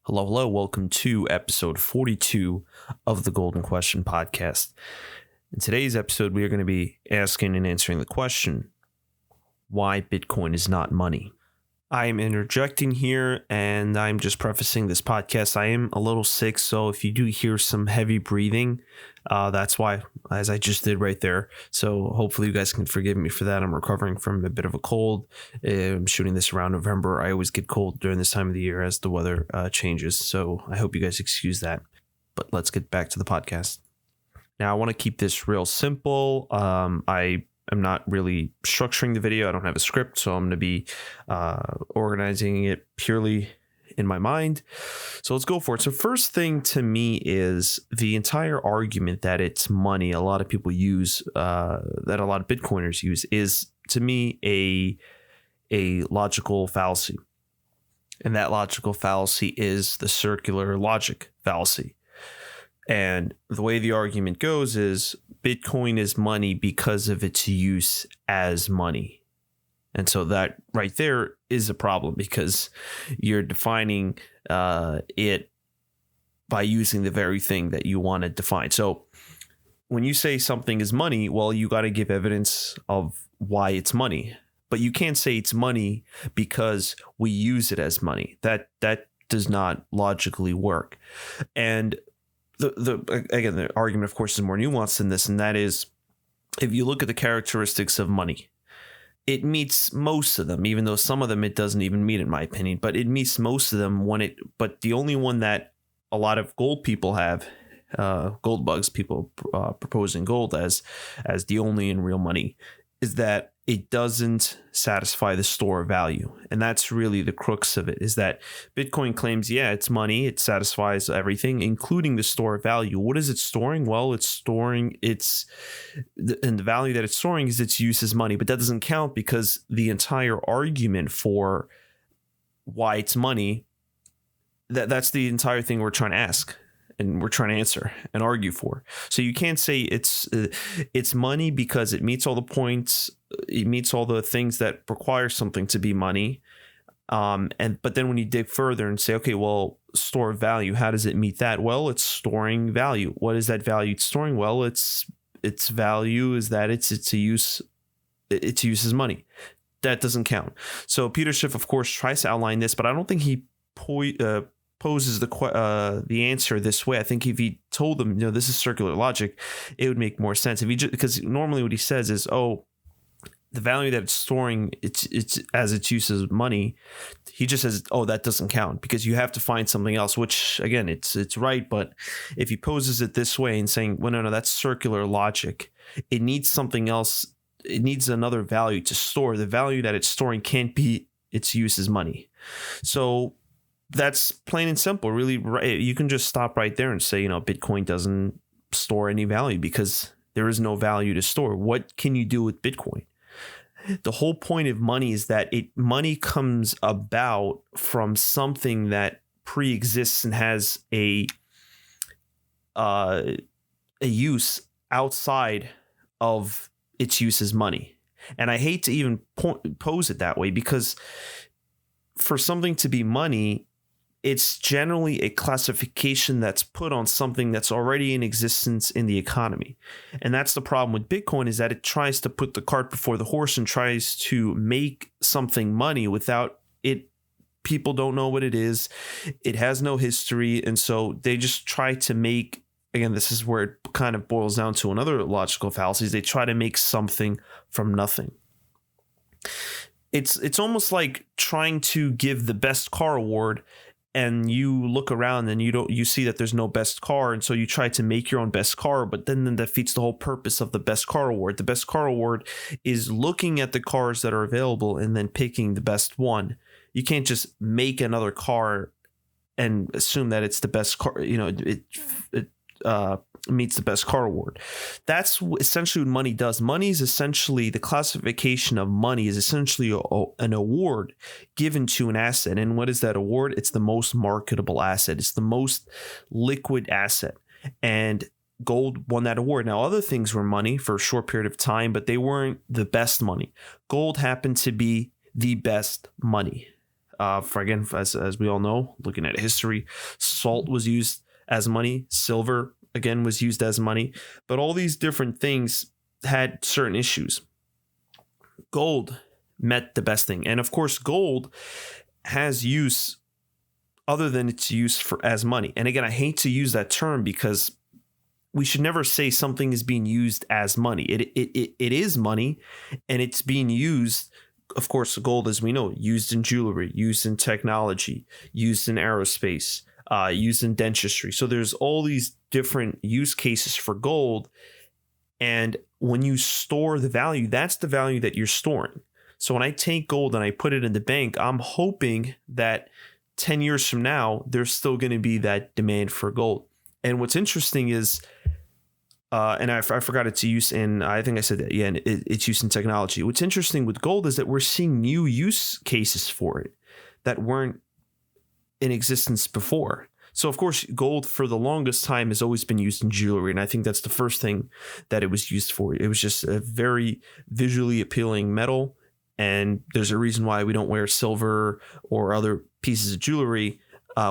Hello, hello. Welcome to episode 42 of the Golden Question podcast. In today's episode, we are going to be asking and answering the question, why Bitcoin is not money. I'm interjecting here and I'm just prefacing this podcast. I am a little sick, so if you do hear some heavy breathing, that's why, as I just did right there. So hopefully you guys can forgive me for that. I'm recovering from a bit of a cold. I'm shooting this around November. I always get cold during this time of the year as the weather changes. So I hope you guys excuse that. But let's get back to the podcast. Now, I want to keep this real simple. I'm not really structuring the video. I don't have a script, so I'm going to be organizing it purely in my mind. So let's go for it. So first thing to me is the entire argument that it's money a lot of people use, that a lot of Bitcoiners use, is to me a logical fallacy. And that logical fallacy is the circular logic fallacy. And the way the argument goes is Bitcoin is money because of its use as money. And so that right there is a problem because you're defining it by using the very thing that you want to define. So when you say something is money, well, you got to give evidence of why it's money. But you can't say it's money because we use it as money. That does not logically work. And the argument, of course, is more nuanced than this, and that is, if you look at the characteristics of money, it meets most of them, even though some of them it doesn't even meet, in my opinion. But it meets most of them but the only one that a lot of gold people have, gold bugs, people proposing gold as the only and real money, is that it doesn't satisfy the store value. And that's really the crux of it, is that Bitcoin claims, yeah, it's money. It satisfies everything, including the store value. What is it storing? Well, it's storing and the value that it's storing is its use as money. But that doesn't count because the entire argument for why it's money, that's the entire thing we're trying to ask. And we're trying to answer and argue for. So you can't say it's money because it meets all the points. It meets all the things that require something to be money. But then when you dig further and say, okay, well, store value, how does it meet that? Well, it's storing value. What is that value it's storing? Well, its value is that its use as money. That doesn't count. So Peter Schiff, of course, tries to outline this, but I don't think he poses the answer this way. I think if he told them, this is circular logic, it would make more sense. Because normally what he says is, the value that it's storing, it's as its use as money. He just says, that doesn't count because you have to find something else. Which again, it's right, but if he poses it this way and saying, well, no, that's circular logic. It needs something else. It needs another value to store. The value that it's storing can't be its use as money. So that's plain and simple. Really, you can just stop right there and say, Bitcoin doesn't store any value because there is no value to store. What can you do with Bitcoin? The whole point of money is that money comes about from something that pre-exists and has a use outside of its use as money. And I hate to even pose it that way because for something to be money, it's generally a classification that's put on something that's already in existence in the economy. And that's the problem with Bitcoin, is that it tries to put the cart before the horse and tries to make something money without it. People don't know what it is. It has no history. And so they just try to make, again, this is where it kind of boils down to another logical fallacy, is they try to make something from nothing. It's almost like trying to give the best car award, and you look around and you see that there's no best car, and so you try to make your own best car, but then that defeats the whole purpose of the best car award. The best car award is looking at the cars that are available and then picking the best one. You can't just make another car and assume that it's the best car. It meets the best car award. That's essentially what money does. Money is essentially, the classification of money is essentially an award given to an asset. And what is that award? It's the most marketable asset. It's the most liquid asset. And gold won that award. Now, other things were money for a short period of time, but they weren't the best money. Gold happened to be the best money. As we all know, looking at history, salt was used as money. Silver, again, was used as money. But all these different things had certain issues. Gold met the best thing. And of course, gold has use other than its use for as money. And again, I hate to use that term because we should never say something is being used as money. It is money, and it's being used. Of course, gold, as we know, used in jewelry, used in technology, used in aerospace, used in dentistry. So there's all these different use cases for gold. And when you store the value, that's the value that you're storing. So when I take gold and I put it in the bank, I'm hoping that 10 years from now, there's still going to be that demand for gold. And what's interesting is, and I forgot its use in, I think I said that, yeah, and its use in technology. What's interesting with gold is that we're seeing new use cases for it that weren't in existence before. So, of course, gold for the longest time has always been used in jewelry. And I think that's the first thing that it was used for. It was just a very visually appealing metal. And there's a reason why we don't wear silver or other pieces of jewelry.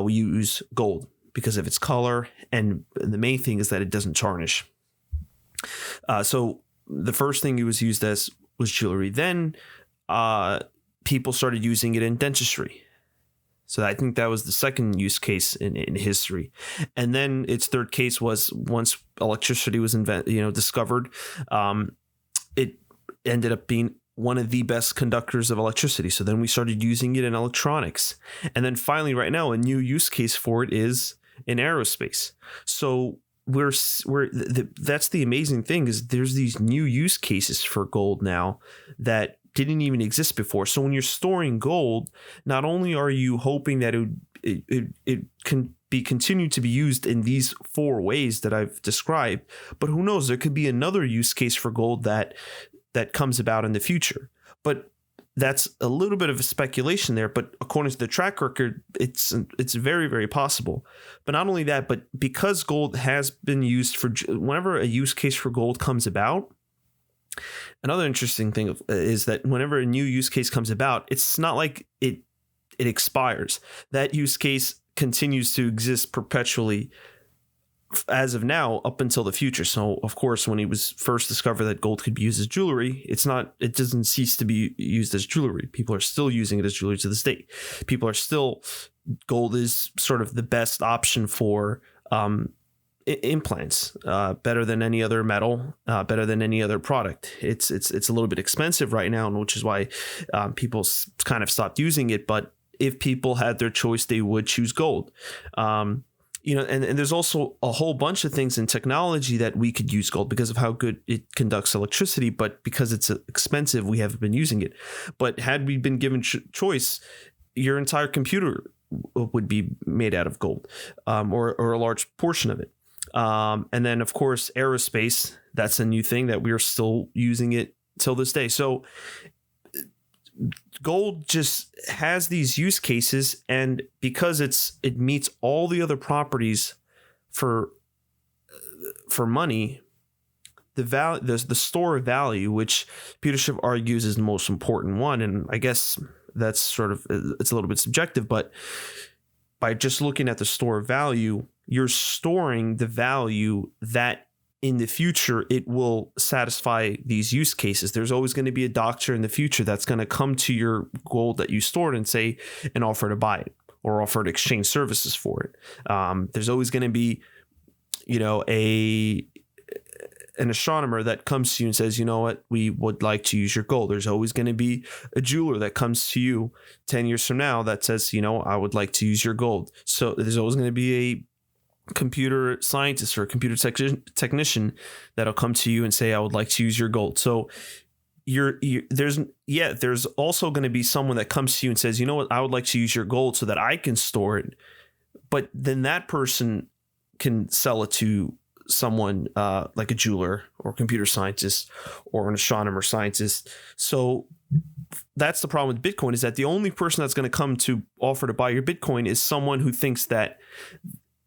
We use gold because of its color. And the main thing is that it doesn't tarnish. So the first thing it was used as was jewelry. Then people started using it in dentistry. So I think that was the second use case in history. And then its third case was once electricity was discovered, it ended up being one of the best conductors of electricity. So then we started using it in electronics. And then finally, right now, a new use case for it is in aerospace. So that's the amazing thing is there's these new use cases for gold now that didn't even exist before. So when you're storing gold, not only are you hoping that it can be continued to be used in these four ways that I've described, but who knows, there could be another use case for gold that comes about in the future. But that's a little bit of a speculation there, but according to the track record, it's very, very possible. But not only that, but because gold has been used for whenever a use case for gold comes about, another interesting thing is that whenever a new use case comes about, it's not like it expires. That use case continues to exist perpetually as of now up until the future. So of course, when it was first discovered that gold could be used as jewelry, it doesn't cease to be used as jewelry. People are still using it as jewelry to this day. Gold is sort of the best option for implants, better than any other metal, better than any other product. It's a little bit expensive right now, which is why people kind of stopped using it. But if people had their choice, they would choose gold. And there's also a whole bunch of things in technology that we could use gold because of how good it conducts electricity, but because it's expensive, we haven't been using it. But had we been given choice, your entire computer would be made out of gold, or a large portion of it. And then, of course, aerospace, that's a new thing that we're still using it till this day. So gold just has these use cases, and because it meets all the other properties for money, the store of value, which Peter Schiff argues is the most important one, and I guess that's it's a little bit subjective, but by just looking at the store of value, you're storing the value that in the future, it will satisfy these use cases. There's always going to be a doctor in the future that's going to come to your gold that you stored and offer to buy it or offer to exchange services for it. There's always going to be, an astronomer that comes to you and says, you know what, we would like to use your gold. There's always going to be a jeweler that comes to you 10 years from now that says, I would like to use your gold. So there's always going to be a computer scientist or a computer technician that'll come to you and say, I would like to use your gold. So there's also going to be someone that comes to you and says, you know what, I would like to use your gold so that I can store it. But then that person can sell it to someone like a jeweler or a computer scientist or an astronomer scientist. So that's the problem with Bitcoin, is that the only person that's going to come to offer to buy your Bitcoin is someone who thinks that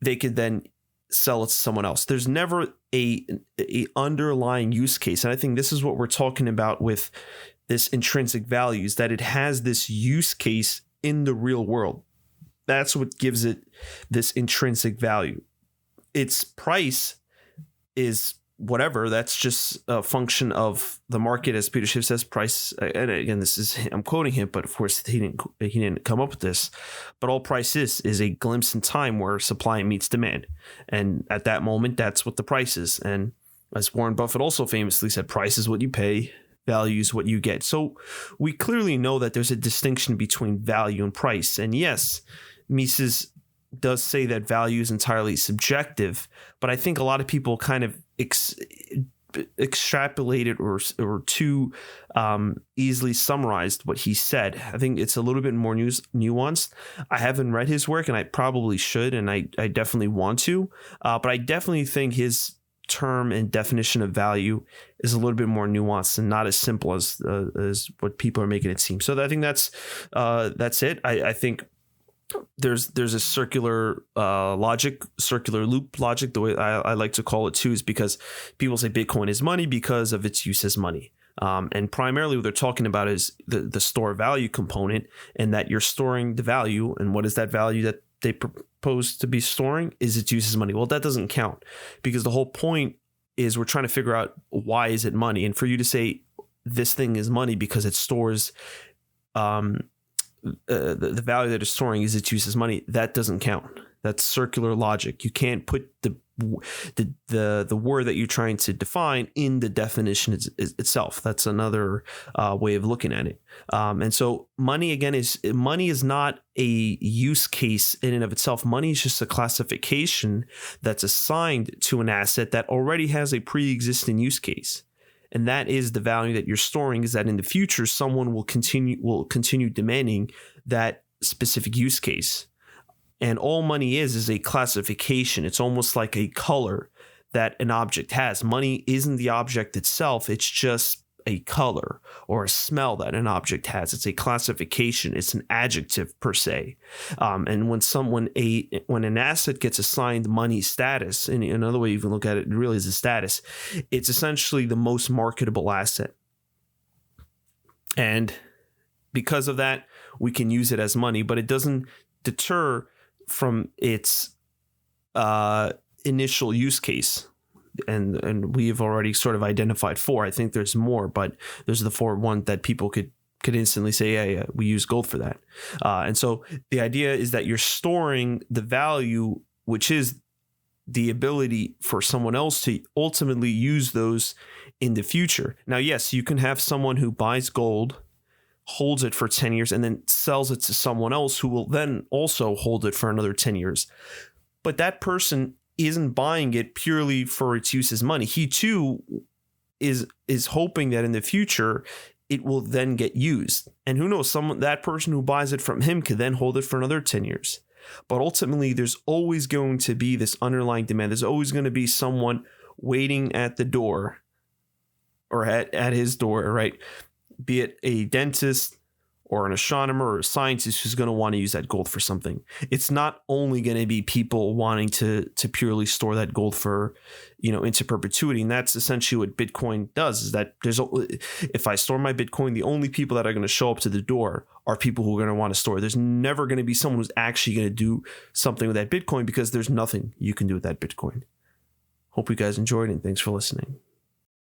they could then sell it to someone else. There's never a underlying use case. And I think this is what we're talking about with this intrinsic value, is that it has this use case in the real world. That's what gives it this intrinsic value. Its price is whatever. That's just a function of the market, as Peter Schiff says. Price, and again, I'm quoting him, but of course he didn't come up with this. But all price is a glimpse in time where supply meets demand, and at that moment, that's what the price is. And as Warren Buffett also famously said, price is what you pay, value is what you get. So we clearly know that there's a distinction between value and price. And yes, Mises does say that value is entirely subjective, but I think a lot of people kind of extrapolated or too easily summarized what he said. I think it's a little bit more nuanced. I haven't read his work, and I probably should, and I definitely want to, but I definitely think his term and definition of value is a little bit more nuanced and not as simple as what people are making it seem. So I think that's it. I think there's a circular loop logic. The way I like to call it too is because people say Bitcoin is money because of its use as money. And primarily what they're talking about is the store value component, and that you're storing the value. And what is that value that they propose to be storing? Is its use as money. Well, that doesn't count, because the whole point is we're trying to figure out why is it money. And for you to say this thing is money because it stores the value that it's storing is its use as money, that doesn't count. That's circular logic. You can't put the word that you're trying to define in the definition itself. That's another way of looking at it. And so money is not a use case in and of itself. Money is just a classification that's assigned to an asset that already has a pre-existing use case. And that is the value that you're storing, is that in the future, someone will continue demanding that specific use case. And all money is a classification. It's almost like a color that an object has. Money isn't the object itself. It's just a color or a smell that an object has. It's a classification. It's an adjective per se. And when an asset gets assigned money status, and another way you can look at it really is a status, it's essentially the most marketable asset. And because of that, we can use it as money, but it doesn't deter from its initial use case. And we've already sort of identified 4. I think there's more, but those are the 4 ones that people could instantly say, yeah, we use gold for that. And so the idea is that you're storing the value, which is the ability for someone else to ultimately use those in the future. Now, yes, you can have someone who buys gold, holds it for 10 years, and then sells it to someone else who will then also hold it for another 10 years. But that person isn't buying it purely for its use as money. He too is hoping that in the future it will then get used. And who knows, that person who buys it from him could then hold it for another 10 years. But ultimately, there's always going to be this underlying demand. There's always going to be someone waiting at the door, or at his door, right? Be it a dentist or an astronomer or a scientist who's going to want to use that gold for something. It's not only going to be people wanting to purely store that gold for, into perpetuity. And that's essentially what Bitcoin does, is that if I store my Bitcoin, the only people that are going to show up to the door are people who are going to want to store. There's never going to be someone who's actually going to do something with that Bitcoin, because there's nothing you can do with that Bitcoin. Hope you guys enjoyed, and thanks for listening.